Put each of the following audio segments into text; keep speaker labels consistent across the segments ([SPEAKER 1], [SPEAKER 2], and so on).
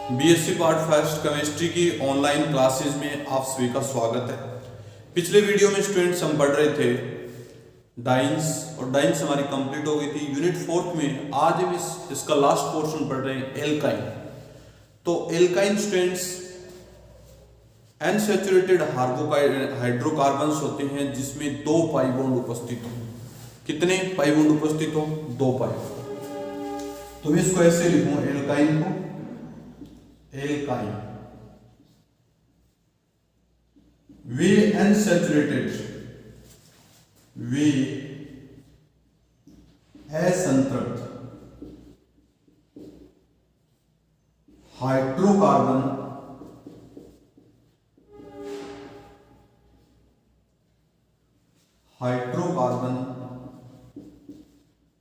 [SPEAKER 1] BSc part first chemistry की online classes में आप सभी का स्वागत है। पिछले वीडियो में स्टूडेंट्स हम पढ़ रहे थे डाइंस और डाइंस हमारी कंप्लीट हो गई थी। यूनिट 4 में आज हम इसका लास्ट पोर्शन पढ़ रहे हैं एल्काइन। तो एल्काइन स्टूडेंट्स अनसैचुरेटेड हाइड्रोकार्बन्स होते हैं जिसमें 2 पाई बॉन्ड उपस्थित हो। कितने पाई बॉन्ड उपस्थित हो? 2 पाई। तो मैं इसको ऐसे लिखूं एल्काइन को, एल्काइन वे अनसैचुरेटेड, वे असंतृप्त हाइड्रोकार्बन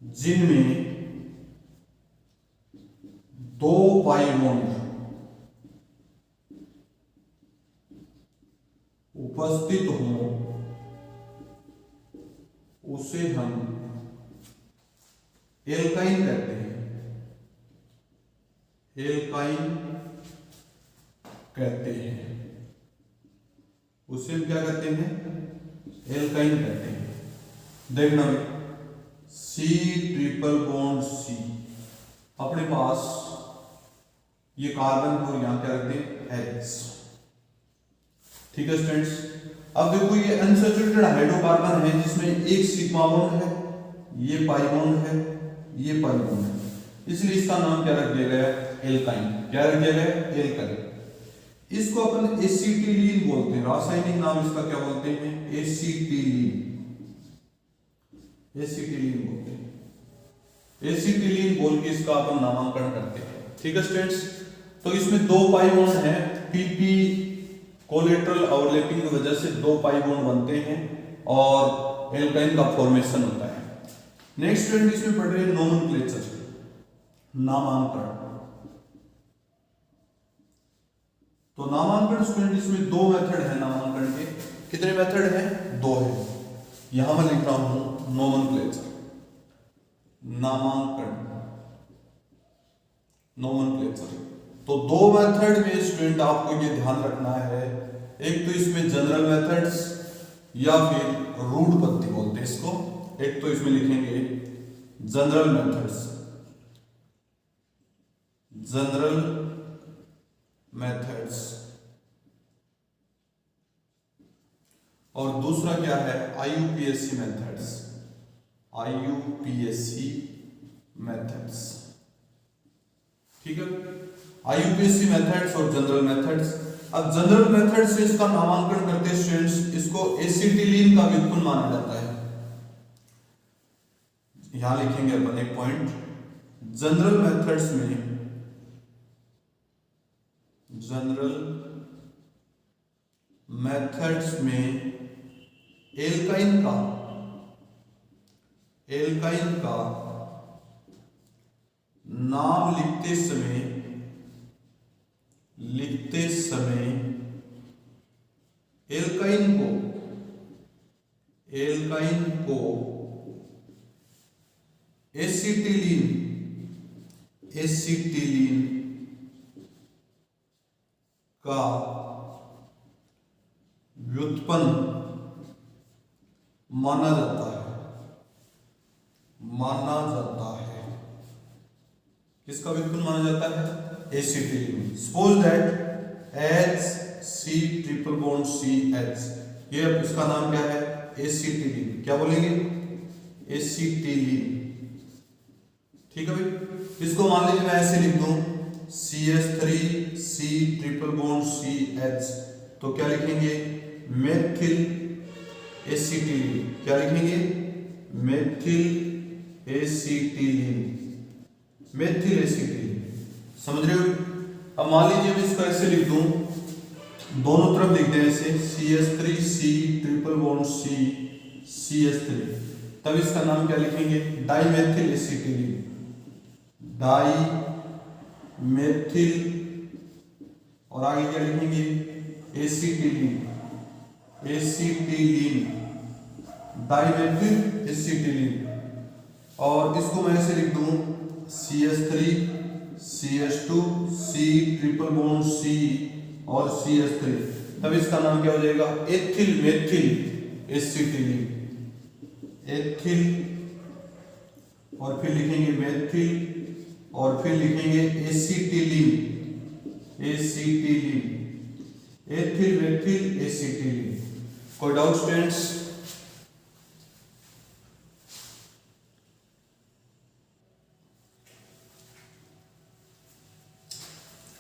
[SPEAKER 1] जिनमें 2 पाई बॉन्ड उपस्थित हो उसे हम एल्काइन कहते हैं, एल्काइन कहते हैं। उसे हम क्या कहते हैं? एल्काइन कहते हैं। देखना C ट्रिपल बॉन्ड C, अपने पास ये कार्बन और यहां क्या रखते हैं? H। ठीक है स्टूडेंट्स, अब देखो ये अनसैचुरेटेड हाइड्रोकार्बन है जिसमें एक सिग्मा बॉन्ड है, ये पाई बॉन्ड है, ये पाई बॉन्ड है, इसलिए इसका नाम क्या रख दिया गया? एल्काइन। क्या रख दिया गया? एल्काइन। इसको अपन एसिटिलीन बोलते हैं, रासायनिक नाम इसका क्या बोलते हैं? एसिटिलीन, एसिटिलीन बोलते हैं। एसिटिलीन बोल के इसका अपन नामांकन करते हैं। ठीक है स्टूडेंट्स, तो इसमें 2 पाई बॉन्ड है, पीपी कोलेटरल ओवरलैपिंग की वजह से 2 पाई बॉन्ड बनते हैं और एल्काइन का फॉर्मेशन होता है। नेक्स्ट स्टूडेंट इसमें पढ़ रहे हैं नोमेनक्लेचर, नामांकन। तो नामांकन स्टूडेंट इसमें 2 मेथड है नामांकन के। कितने मेथड है? 2 है। यहां मैं लिख रहा हूं नोमेनक्लेचर, नामांकन, नोमेनक्लेचर। तो 2 मेथड में स्टूडेंट आपको ये ध्यान रखना है, एक तो इसमें जनरल मेथड्स या फिर रूढ़पत्ति बोलते हैं इसको। एक तो इसमें लिखेंगे जनरल मेथड्स, जनरल मेथड्स, और दूसरा क्या है? आईयूपीएससी मेथड्स, आईयूपीएससी मेथड्स। ठीक है, आईयूपीएससी मेथड्स और जनरल मेथड्स। अब जनरल मेथड से इसका नामांकन करते स्टूडेंट्स इसको एसिटिलीन का व्युत्पन्न माना जाता है। यहां लिखेंगे अपन एक पॉइंट, जनरल मेथड्स में, जनरल मेथड्स में एल्काइन का नाम लिखते समय एल्काइन को एसिटिलीन का व्युत्पन्न माना जाता है। किसका व्युत्पन्न माना जाता है? Acetylene. Suppose that HC triple bond CH, ये इसका नाम क्या है? एसिटिलीन। क्या बोलेंगे? एसिटिलीन। ठीक है भाई, इसको मान लीजिए मैं ऐसे लिख दूं CH3C ट्रिपल बॉन्ड CH, तो क्या लिखेंगे? Methyl acetylene. क्या लिखेंगे? Methyl acetylene, methyl acetylene. समझ रहे हो? अब मान लीजिए मैं इसको ऐसे लिख दूं, दोनों तरफ लिख दें ऐसे CH3C triple bond C CH3, तब इसका नाम क्या लिखेंगे? Dimethyl acetylene, dimethyl. और आगे क्या लिखेंगे? Acetylene, dimethyl acetylene. और इसको मैं ऐसे लिख दूं CH3 CH2 C triple bond C और CH3, तब इसका नाम क्या हो जाएगा? Ethyl methyl acetylene. एथिल और फिर लिखेंगे मेथिल और फिर लिखेंगे acetylene. Acetylene, ethyl methyl acetylene. कोई डाउट स्टूडेंट्स?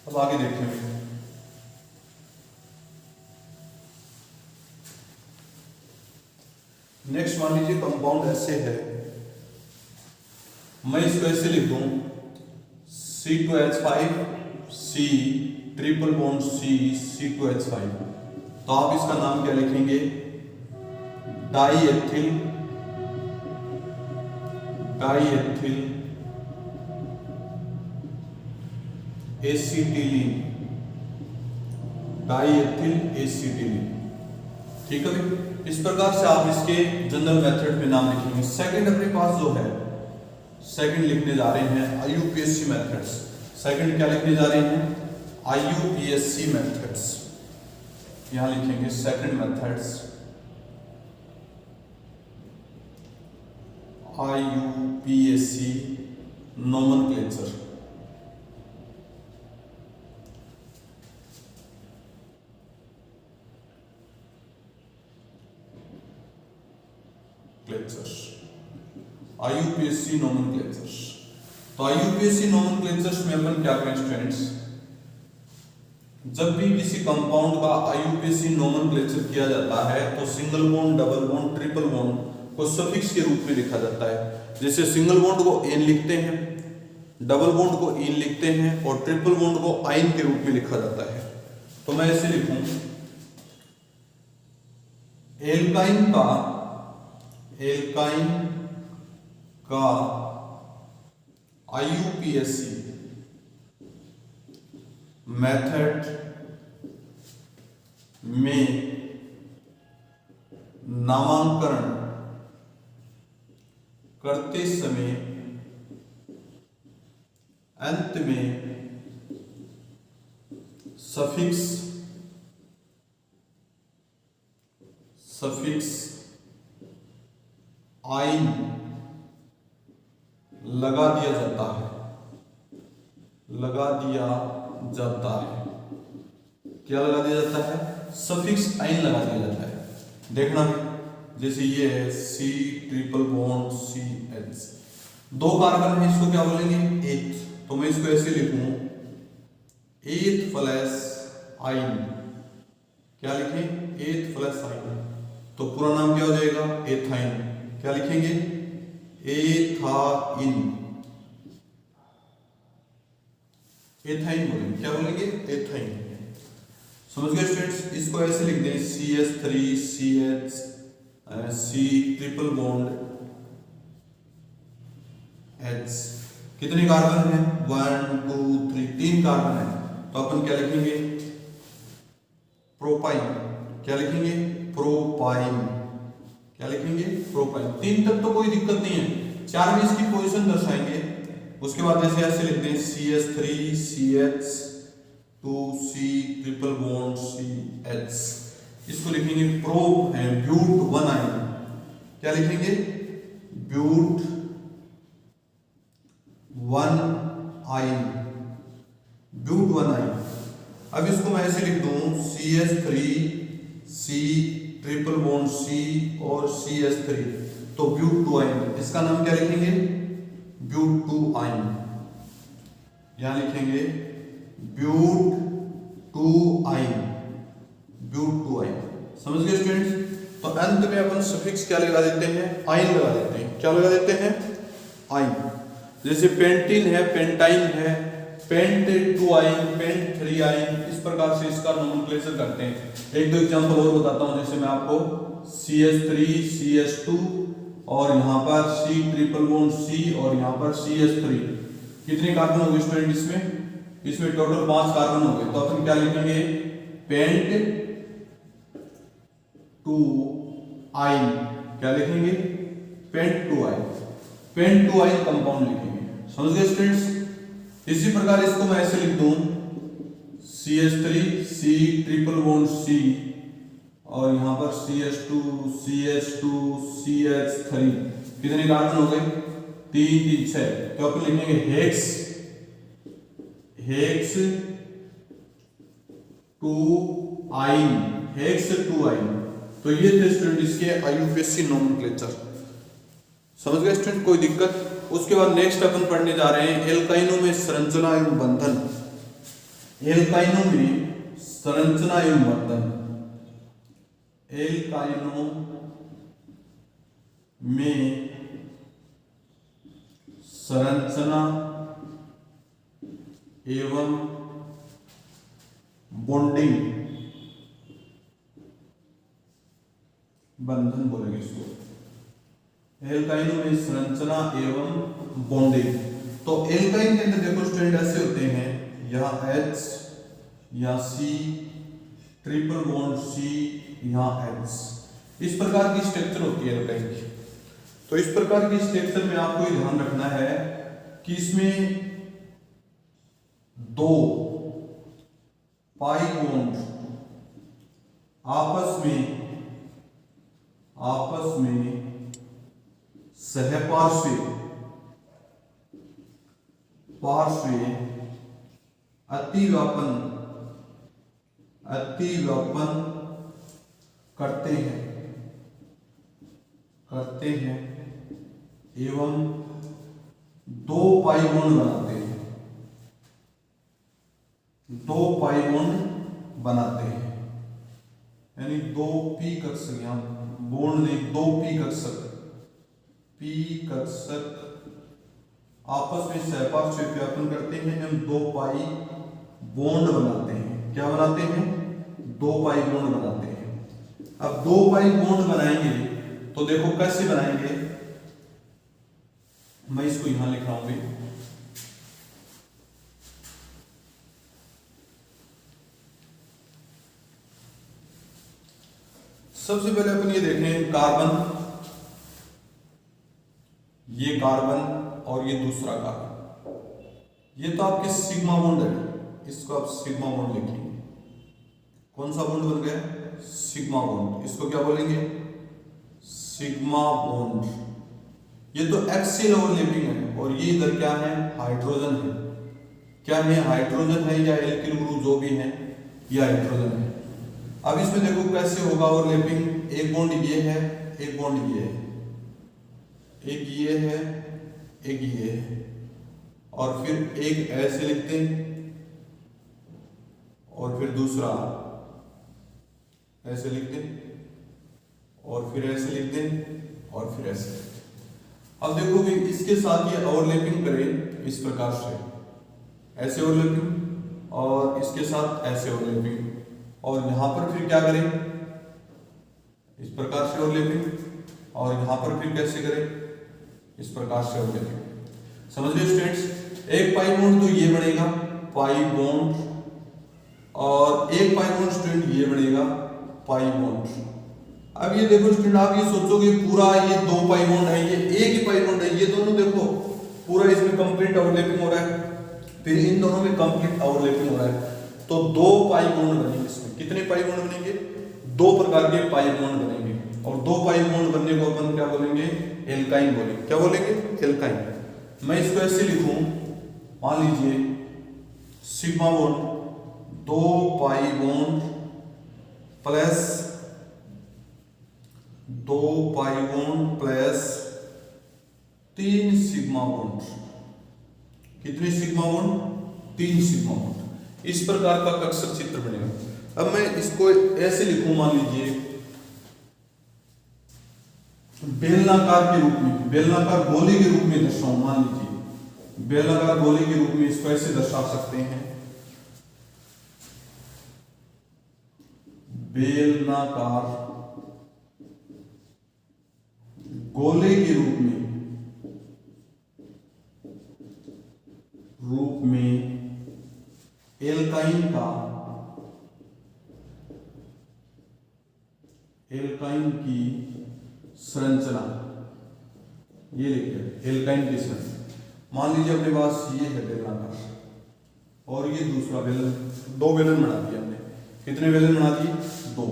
[SPEAKER 1] अब आगे देखते हैं। नेक्स्ट मान लीजिए कंपाउंड ऐसे है, मैं इसको ऐसे लिख दूं C2H5 C triple bond C C2H5, तो आप इसका नाम क्या लिखेंगे? Diethyl acetylene. डाईएथिल एसिटिलीन, ठीक है। इस प्रकार से आप इसके जनरल मेथड में नाम लिखेंगे। सेकंड अपने पास जो है, सेकंड लिखने जा रहे हैं IUPAC मेथड्स। सेकंड क्या लिखने जा रहे हैं? IUPAC methods. यहां लिखेंगे second methods IUPAC nomenclature. IUPAC नोमेनक्लेचर्स। तो IUPAC नोमेनक्लेचर्स में अपन क्या करें स्टूडेंट्स? जब भी किसी कंपाउंड का IUPAC नोमेनक्लेचर किया जाता है तो single bond, double bond, triple bond को सफिक्स के रूप में लिखा जाता है। जैसे सिंगल बॉन्ड को एन लिखते हैं, डबल बॉन्ड को इन लिखते हैं और ट्रिपल बॉन्ड को आइन के रूप में लिखा जाता है। तो मैं ऐसे लिखूं, एल्काइन का IUPAC मेथड में नामांकन करते समय अंत में सफिक्स आइन लगा दिया जाता है। क्या लगा दिया जाता है? सफिक्स आइन लगा दिया जाता है। देखना जैसे ये है C ट्रिपल बॉन्ड CH, दो कार्बन है, इसको क्या बोलेंगे? एथ। तो मैं इसको ऐसे लिखूं, एथ प्लस आइन। क्या लिखें? एथ प्लस आइन। तो पूरा नाम क्या हो जाएगा? एथाइन। क्या लिखेंगे? एथाइन। एथाइन बोलेंगे। क्या बोलेंगे? एथाइन। समझ गए स्टूडेंट्स? इसको ऐसे लिख दें CH3 CH C triple bond H। कितने कार्बन है? 1 2 3, 3 कार्बन है। तो अपन क्या लिखेंगे? प्रोपाइन। क्या लिखेंगे? प्रोपाइन। क्या लिखेंगे? प्रोपाइन। 3 तक तो कोई दिक्कत नहीं है, 4 में इसकी पोजीशन दर्शाएंगे। उसके बाद जैसे ऐसे लिखते हैं CH3 CH 2 C triple bond CH। इसको लिखेंगे प्रो है ब्यूट 1 आइन। क्या लिखेंगे? ब्यूट 1 आइन। ब्यूट 1 आइन। अब इसको मैं ऐसे लिख दूं CH3 C triple bond C और CH3, तो ब्यूट 2 आइन। इसका नाम क्या लिखेंगे? ब्यूट 2 आइन। यहां लिखेंगे ब्यूट 2 आइन। ब्यूट 2 आइन। समझ गए स्टूडेंट्स? तो अंत में अपन सफिक्स क्या लगा देते हैं? आइन लगा देते हैं। क्या लगा देते हैं? आइन। जैसे पेंटीन है, पेंटाइन है, पेंट 2 आइन, पेंट 3 आइन, इस प्रकार से इसका नोमेनक्लेचर करते हैं। एक दो एग्जांपल और बताता हूं। जैसे मैं आपको CH3 CH2 और यहां पर C ट्रिपल बॉन्ड C और यहां पर CH3, कितने कार्बन हो गए स्टूडेंट इसमें टोटल 5 कार्बन हो गए। तो अपन क्या लिखेंगे? पेंट 2 आइन। क्या लिखेंगे? पेंट 2 आइन। पेंट 2 आइन कंपाउंड लिखेंगे। समझ गए स्टूडेंट्स? इसी प्रकार इसको मैं ऐसे लिख दूं CH3 C triple bond C और यहां पर CH2 CH2 CH3 कितने कार्बन हो गए 3 3 6। तो अपन लिखेंगे हेक्स हेक्स 2 आइन हेक्स 2 आइन। तो ये थे स्टूडेंट इसके IUPAC नोमेनक्लेचर। समझ गए स्टूडेंट, कोई दिक्कत? उसके बाद नेक्स्ट अपन पढ़ने जा रहे हैं एल्काइनों में संरचना एवं बंधन। एल्काइनों में संरचना एवं बंधन, एल्काइनों में संरचना एवं बॉन्डिंग, बंधन बोलेंगे इसको, एल्काइनों में संरचना एवं बॉन्डिंग। तो एल्काइन के अंदर देखो स्टूडेंट ऐसे होते हैं, यहाँ H या C ट्रिपल बॉन्ड C यहाँ H, इस प्रकार की स्ट्रक्चर होती है एल्काइन की। तो इस प्रकार की स्ट्रक्चर में आपको ये ध्यान रखना है कि इसमें 2 पाई बॉन्ड आपस में सहपार्श्वी अतिव्यापन करते हैं एवं 2 पाई बॉन्ड बनाते हैं, 2 पाई बनाते हैं, यानी 2 p कक्षक, यहाँ बॉन्ड नहीं 2 p कक्षक आपस में सहपार्श्वी व्यापन करते हैं एवं 2 पाई बॉन्ड बनाते हैं। क्या बनाते हैं? 2 पाई बॉन्ड बनाते हैं। अब 2 पाई बॉन्ड बनाएंगे तो देखो कैसे बनाएंगे, मैं इसको यहां लिख रहा हूं। सबसे पहले अपन ये देख रहे हैं कार्बन, ये कार्बन और ये दूसरा कार्बन, ये तो आपके सिग्मा बॉन्ड है, इसको आप सिग्मा बॉन्ड लिखिए। कौन सा बॉन्ड बन गया? Sigma bond. इसको क्या बोलेंगे? Sigma bond. ये तो एक्सियल ओवरलैपिंग है और ये इधर क्या है? हाइड्रोजन है। क्या है? हाइड्रोजन है या एल्किल ग्रुप जो भी है, या हाइड्रोजन है। अब इसमें देखो कैसे होगा ओवरलैपिंग। एक बॉन्ड ये है, एक बॉन्ड ये है, एक ये है, एक ये है, और फिर एक ऐसे लिखते हैं और फिर दूसरा ऐसे लिखते हैं और फिर ऐसे लिखते हैं और फिर ऐसे। अब देखो कि इसके साथ ये ओवरलैपिंग करें इस प्रकार से, ऐसे ओवरलैपिंग, और इसके साथ ऐसे ओवरलैपिंग, और यहां पर फिर क्या करें? इस प्रकार से ओवरलैपिंग, और यहां पर फिर कैसे करें? इस प्रकार से ओवरलैपिंग। समझ रहे स्टूडेंट्स? एक पाई बॉन्ड तो ये बनेगा पाई बॉन्ड, और एक पाई बॉन्ड स्टूडेंट ये बनेगा पाई बॉन्ड। अब ये देखो स्टूडेंट, आप ये सोचोगे पूरा ये 2 पाई बॉन्ड है, ये एक ही पाई बॉन्ड है, ये दोनों देखो पूरा इसमें कंप्लीट ओवरलैपिंग हो रहा है, फिर इन दोनों में कंप्लीट ओवरलैपिंग हो रहा है, तो 2 पाई बॉन्ड बनेंगे। इसमें कितने पाई बॉन्ड बनेंगे? 2 प्रकार के पाई बॉन्ड बनेंगे, और 2 पाई बॉन्ड बनने को अपन क्या बोलेंगे? एल्काइन बोलेंगे। क्या बोलेंगे? एल्काइन। मैं इसको ऐसे लिखूं, मान लीजिए sigma bond 2 pi bond plus 2 pi bond plus 3 sigma bond. कितने सिग्मा बॉन्ड? 3 sigma bond. इस प्रकार का कक्षक चित्र बनेगा। अब मैं इसको ऐसे लिखूं, मान लीजिए बेलनाकार के रूप में, बेलनाकार गोले के रूप में दर्शाऊं। मान लीजिए बेलनाकार गोले के रूप में इसको ऐसे दर्शा सकते हैं, बेलनाकार गोले के रूप में एल्काइन की संरचना, ये लिखिए एल्काइन की संरचना। मान लीजिए अपने पास ये है बेलनाकार, और ये दूसरा बेलन, दो बेलन बना दिए हमने। कितने बेलन बना दिए? दो।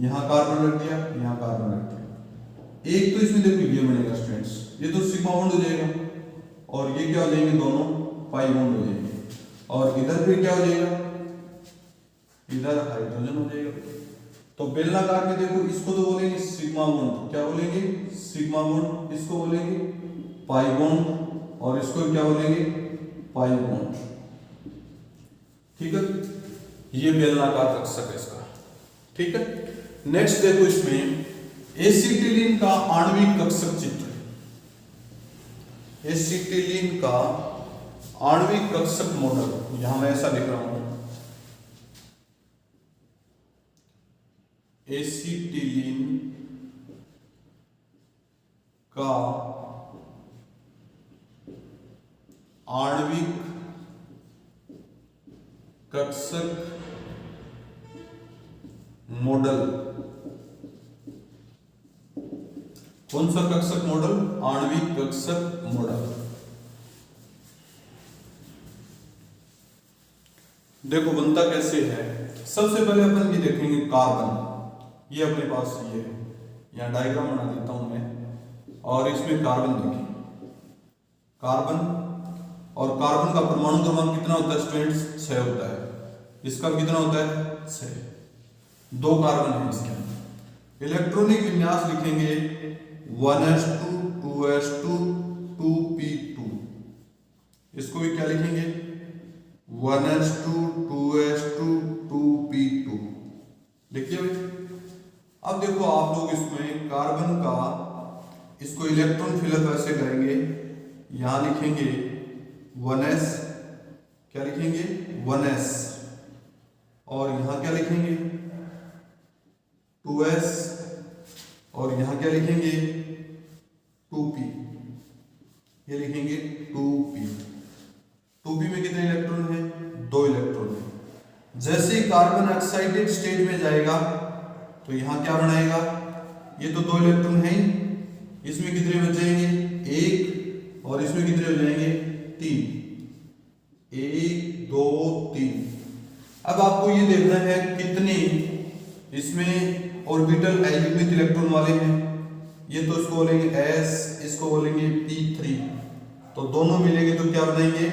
[SPEAKER 1] यहाँ कार्बन रख दिया, यहाँ कार्बन रख दिया। एक तो इसमें देखो ये बनेगा स्टूडेंट्स, ये तो सिग्मा बॉन्ड हो जाएगा, और ये क्या हो जाएंगे? दोनों पाई बॉन्ड हो जाएंगे। और इधर फिर क्या हो जाएगा? इधर हाइड्रोजन हो जाएगा। तो बेलनाकार में देखो, इसको तो बोलेंगे सिग्मा बॉन्ड, क्या बोलेंगे? Sigma bond. इसको बोलेंगे पाई बॉन्ड, और इसको क्या बोलेंगे? Pi bond. ठीक है, ये बेलनाकार कक्षक है इसका। ठीक है, नेक्स्ट देखो, इसमें एसिटिलीन का आणविक कक्षक चित्र। एसिटिलीन का आणविक कक्षक मॉडल, यहां मैं ऐसा लिख रहा हूं, एसिटिलीन का आणविक कक्षक मॉडल। कौन सा कक्षक मॉडल? आणविक कक्षक मॉडल। देखो बनता कैसे है। सबसे पहले अपन ये देखेंगे कार्बन, ये अपने पास ये है, यहाँ डायग्राम बना देता हूं मैं, और इसमें कार्बन देखिए, कार्बन, और कार्बन का परमाणु क्रमांक कितना होता है स्टूडेंट्स? 6 होता है। इसका कितना होता है? 6। दो कार्बन है इसके अंदर। इलेक्ट्रॉनिक विन्यास लिखेंगे 1s2 2s2 2p2। इसको भी क्या लिखेंगे? 1s2 2s2 2p2। लिखिए भाई। अब देखो आप लोग इसमें कार्बन का, इसको इलेक्ट्रॉन फिलअप ऐसे करेंगे, यहां लिखेंगे 1s, क्या लिखेंगे? 1s, और यहां क्या लिखेंगे? 2s, और यहां क्या लिखेंगे? 2p, ये लिखेंगे 2p। 2p में कितने इलेक्ट्रॉन है? 2 इलेक्ट्रॉन है। जैसे ही कार्बन एक्साइटेड स्टेट में जाएगा तो यहां क्या बनाएगा? ये तो 2 इलेक्ट्रॉन है ही, इसमें कितने बच जाएंगे? 1, और इसमें कितने हो जाएंगे? 3। 1 2 3। अब आपको ये देखना है कितने इसमें ऑर्बिटल एलिमेंट इलेक्ट्रॉन वाले हैं। ये तो इसको बोलेंगे s, इसको बोलेंगे p3। तो दोनों मिलेंगे तो क्या बनाएंगे?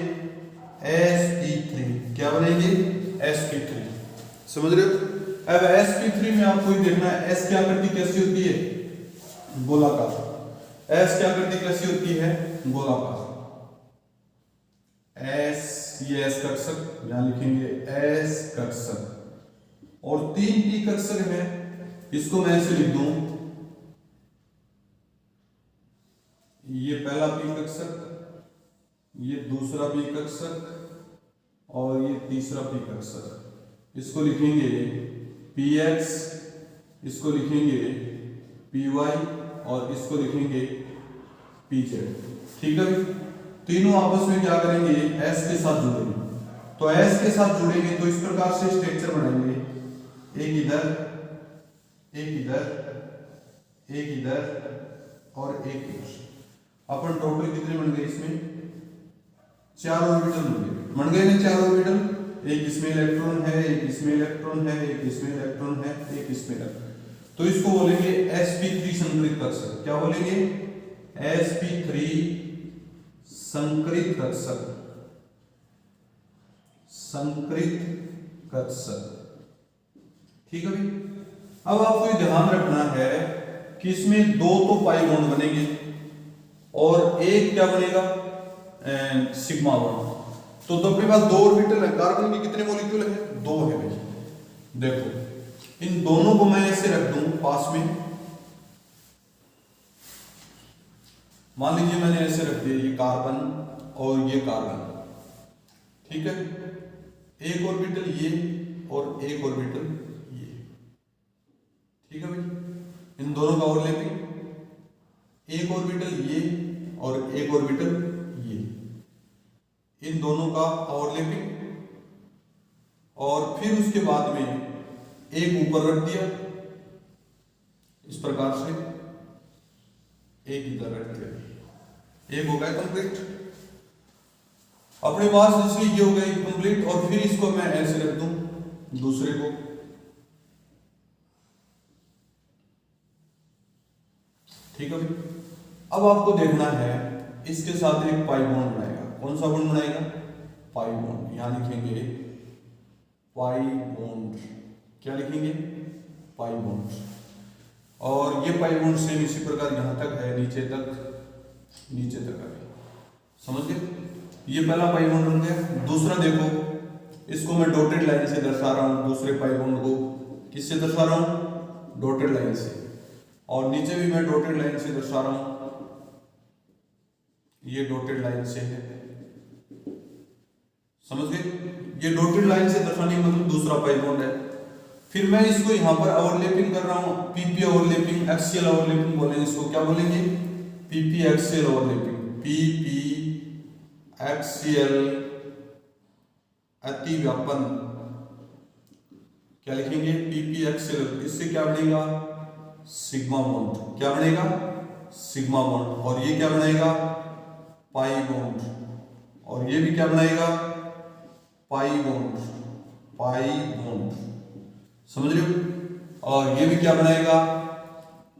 [SPEAKER 1] sp3। क्या बनाएंगे? sp3। समझ रहे हो? अब sp3 में आपको ये देखना है s क्या आकृति कैसी होती है? गोलाकार। s क्या आकृति कैसी होती है? गोलाकार। s, ये s कक्षक, यहां लिखेंगे s कक्षक, और 3p कक्षक है, इसको मैं ऐसे लिख दूं, ये पहला p कक्षक, ये दूसरा p कक्षक, और ये तीसरा p कक्षक। इसको लिखेंगे px, इसको लिखेंगे py, और इसको लिखेंगे pz। ठीक है, तीनों आपस में क्या करेंगे? s के साथ जुड़ेंगे। तो s के साथ जुड़ेंगे तो इस प्रकार से स्ट्रक्चर बनाएंगे, एक इधर, एक इधर, एक इधर, और एक इधर। अपन टोटल कितने बन गए इसमें? 4 ऑर्बिटल बन गए ना, 4 ऑर्बिटल। एक इसमें इलेक्ट्रॉन है, एक इसमें इलेक्ट्रॉन है, एक इसमें इलेक्ट्रॉन है, एक इसमें इलेक्ट्रॉन। तो इसको बोलेंगे sp3 संकरित कक्षक। क्या बोलेंगे? sp3 संकरित कक्षक, संकरित कक्षक। ठीक है भाई। अब आपको ये ध्यान रखना है कि इसमें 2 तो पाई बॉन्ड बनेंगे और एक क्या बनेगा? Sigma bond. तो अपने पास 2 ऑर्बिटल है। कार्बन के कितने मॉलिक्यूल है? 2 है भाई। देखो इन दोनों को मैं ऐसे रख दूं पास में, मान लीजिए मैंने ऐसे रख दिया, ये कार्बन और ये कार्बन। ठीक है, एक ऑर्बिटल ये और एक ऑर्बिटल ये। ठीक है भाई, इन दोनों का ओवरलैपिंग, एक ऑर्बिटल ये और एक ऑर्बिटल ये, इन दोनों का ओवरलैपिंग। और फिर उसके बाद में एक ऊपर रख दिया इस प्रकार से, एक इधर रख दिया, एक हो गया कंप्लीट। अपने पास जैसे ये हो गई कंप्लीट, और फिर इसको मैं ऐसे रख दूं दूसरे को, ठीक है। अब आपको देखना है इसके साथ एक पाई बॉन्ड बनाएगा। कौन सा बॉन्ड बनाएगा? Pi bond. यहां लिखेंगे पाई बॉन्ड। क्या लिखेंगे? पाई बॉन्ड। और ये पाई बॉन्ड सेम इसी प्रकार यहां तक है, नीचे तक है। समझ गए? ये पहला पाई बॉन्ड बन गया। दूसरा देखो, इसको मैं डॉटेड लाइन से दर्शा रहा हूं, दूसरे पाई बॉन्ड को किससे दर्शा रहा हूं? डॉटेड लाइन से। और नीचे भी मैं डॉटेड लाइन से दर्शा रहा हूं, ये डॉटेड लाइन से है। समझ गए? ये डॉटेड लाइन से दर्शाने का मतलब दूसरा पाई बॉन्ड है। फिर मैं इसको यहां पर ओवरलैपिंग कर रहा हूं, पीपी ओवरलैपिंग, एक्सियल ओवरलैपिंग बोलेंगे इसको। क्या बोलेंगे? P P axial overlapping. P P axial अतिव्यापन। क्या लिखेंगे? P P axial. इससे क्या बनेगा? Sigma bond. क्या बनेगा? Sigma bond. और ये क्या बनाएगा? Pi bond. और ये भी क्या बनाएगा? Pi bond. Pi bond. समझ रहे हो? और ये भी क्या बनाएगा?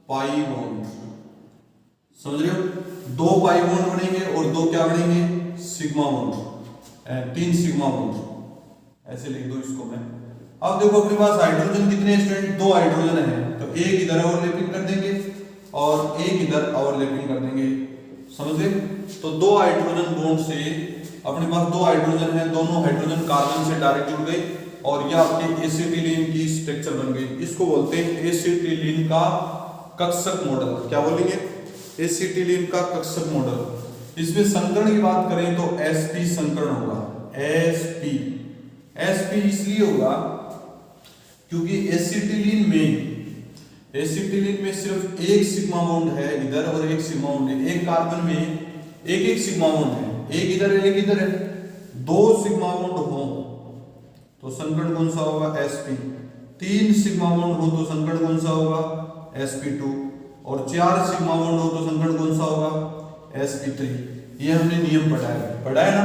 [SPEAKER 1] Pi bond. समझ रहे हो? दो पाई बॉन्ड बनेंगे और दो क्या बनेंगे? Sigma bond. 3 sigma bond. ऐसे लिख दो इसको मैं। अब देखो अपने पास हाइड्रोजन कितने स्टूडेंट? 2 हाइड्रोजन है, तो एक इधर ओवरलैपिंग कर देंगे और एक इधर ओवरलैपिंग कर देंगे। समझ गए? तो 2 हाइड्रोजन बॉन्ड से अपने पास 2 हाइड्रोजन है, दोनों हाइड्रोजन कार्बन से डायरेक्ट जुड़ गए और यह आपके एसिटिलीन की स्ट्रक्चर बन गई। इसको बोलते हैं एसिटिलीन का कक्षक मॉडल। क्या बोलेंगे? एसिटिलीन का कक्षक मॉडल। इसमें संकरण की बात करें तो sp संकरण होगा। sp इसलिए होगा क्योंकि एसिटिलीन में सिर्फ एक सिग्मा बॉन्ड है इधर और एक सिग्मा बॉन्ड है। एक कार्बन में एक सिग्मा बॉन्ड है, एक इधर है एक इधर है। 2 सिग्मा बॉन्ड हो तो संकरण कौन सा होगा? sp। 3 सिग्मा बॉन्ड हो तो संकरण कौन सा होगा? sp2। और 4 सिग्मा बॉन्ड हो तो संकरण कौन सा होगा? sp3। ये हमने नियम पढ़ा है ना।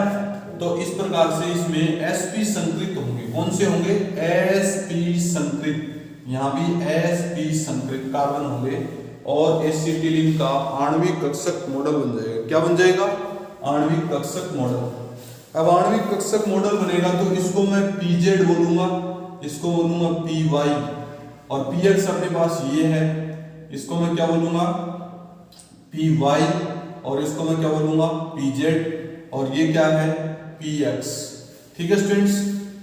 [SPEAKER 1] तो इस प्रकार से इसमें sp संकृत होंगे। कौन से होंगे? sp संकृत। यहां भी sp संकृत कार्बन होंगे और एसिटिलीन का आणविक कक्षक मॉडल बन जाएगा। क्या बन जाएगा? आणविक कक्षक मॉडल। अब आणविक कक्षक मॉडल बनेगा तो इसको मैं pz बोलूंगा, इसको बोलूंगा py, और px अपने पास ये है, इसको मैं क्या बोलूंगा? py, और इसको मैं क्या बोलूंगा? pz, और ये क्या है? px। ठीक है स्टूडेंट्स,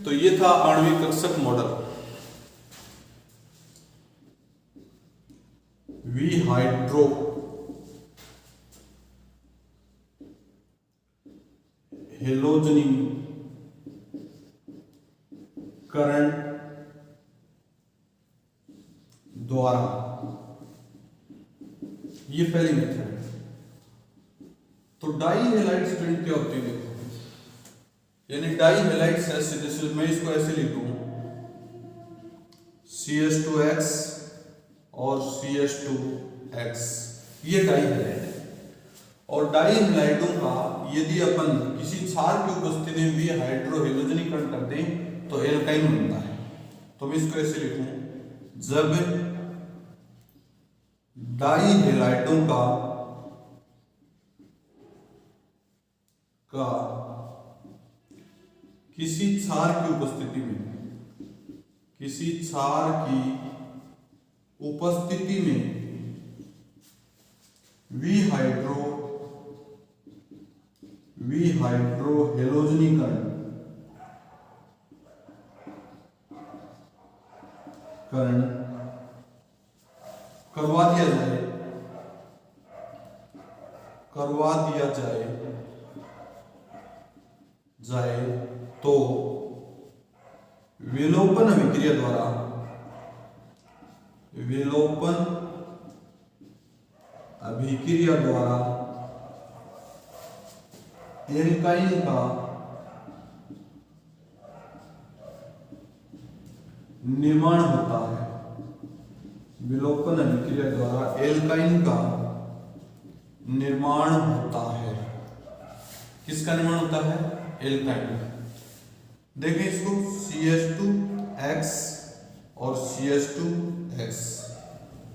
[SPEAKER 1] तो ये था आणविक कक्षक मॉडल। विहाइड्रो हेलोजनीकरण द्वारा, ये पहली मेथड है। तो डाई हेलाइड स्टूडेंट क्या होती है? यानी डाई हेलाइड्स ऐसे, जैसे मैं इसको ऐसे लिख दूं CH2X और CH2X, ये डाई हेलाइड है। और डाई हेलाइडों का यदि अपन किसी क्षार की उपस्थिति में भी हाइड्रोहेलोजनीकरण कर दें तो एल्काइन बनता है। तो मैं इसको ऐसे लिखूं, जब डाई हेलाइडों का किसी क्षार की उपस्थिति में, किसी क्षार की उपस्थिति में विहाइड्रोहेलोजनीकरण करवा दिया जाए तो विलोपन अभिक्रिया द्वारा एल्काइन का निर्माण होता है। विलोपन अभिक्रिया द्वारा एल्काइन का निर्माण होता है। किसका निर्माण होता है? एल्काइन। देखें इसको CH2X और CH2X,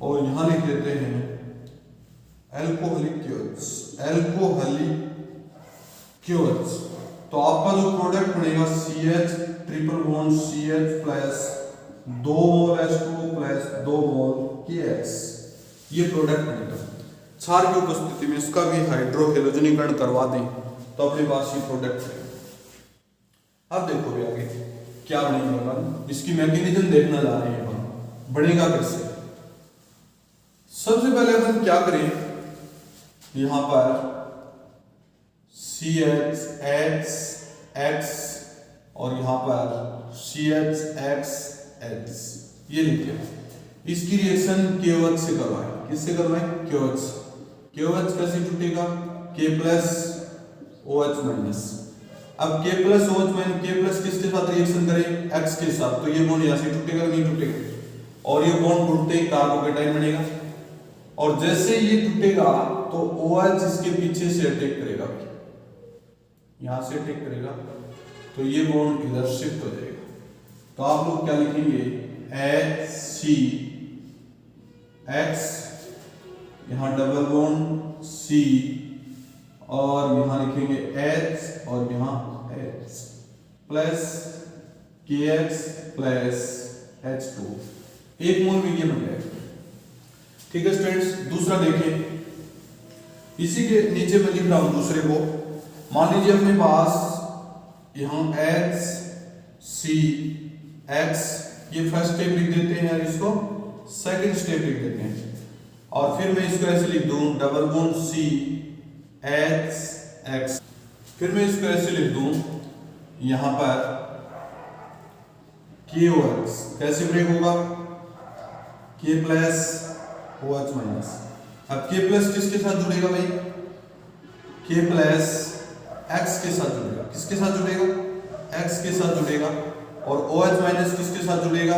[SPEAKER 1] और यहां लिख देते हैं एल्कोहलिक क्योच। तो आपका जो प्रोडक्ट बनेगा CH triple bond CH plus 2 मोल H2 प्लस 2 मोल KX, ये प्रोडक्ट बनेगा। क्षार की उपस्थिति में इसका भी हाइड्रोहेलोजनीकरण करवा दें तो अपने पास ये प्रोडक्ट है। अब देखो भी आगे क्या बनेगा, इसकी मैकेनिज्म देखना जा रहे हैं हम, बनेगा कैसे। सबसे पहले अपन क्या करें, यहां पर CHX और यहां पर CHXH ये लिखे, इसकी रिएक्शन KOH से करवाएं। किससे करवाएं? KOH। KOH कैसे टूटेगा? K plus OH minus. अब K plus OH minus, K plus किसके साथ रिएक्शन करें? X के साथ, तो ये बॉन्ड यहाँ से टूटेगा नहीं टूटेगा, और ये बॉन्ड टूटते ही कार्बोकेटाइन बनेगा, और जैसे ये टूटेगा तो OH इसके पीछे से अटैक करेगा, यहां से अटैक करेगा, तो ये बॉन्ड इधर शिफ्ट हो जाएगा। तो आप लोग क्या लिखेंगे? HCX, यहां डबल बॉन्ड C, और यहां लिखेंगे H और यहां H plus KX plus H2, एक मोल में ये बन जाएगा। ठीक है स्टूडेंट्स, दूसरा देखें, इसी के नीचे मैं लिख रहा हूं दूसरे को। मान लीजिए अपने पास यहां HCX, ये फर्स्ट स्टेप लिख देते हैं, इसको सेकंड स्टेप लिख देते हैं, और फिर मैं इसको ऐसे लिख दूं डबल बॉन्ड CHX, फिर मैं इसको ऐसे लिख दूं यहां पर KOH, कैसे ब्रेक होगा? K plus OH minus. अब K प्लस किसके साथ जुड़ेगा भाई? K प्लस X के साथ जुड़ेगा। किसके साथ जुड़ेगा? X के साथ जुड़ेगा, और OH माइनस किसके साथ जुड़ेगा?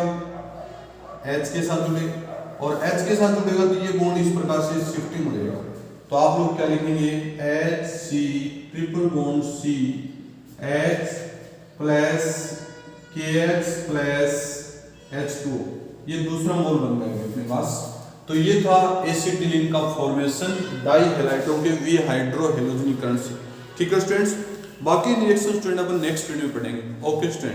[SPEAKER 1] H के साथ जुड़ेगा, और H के साथ जुड़ेगा तो ये बॉन्ड इस प्रकार से शिफ्टिंग हो जाएगा। तो आप लोग क्या लिखेंगे? HC triple bond C H plus KX plus H2, ये दूसरा मोल बन गया अपने पास। तो ये था एसिटिलीन का फॉर्मेशन डाई हैलाइडों के वी हाइड्रोहेलोजनीकरण से। ठीक है स्टूडेंट्स, बाकी रिएक्शन स्टूडेंट अपन नेक्स्ट वीडियो में पढ़ेंगे। Okay students.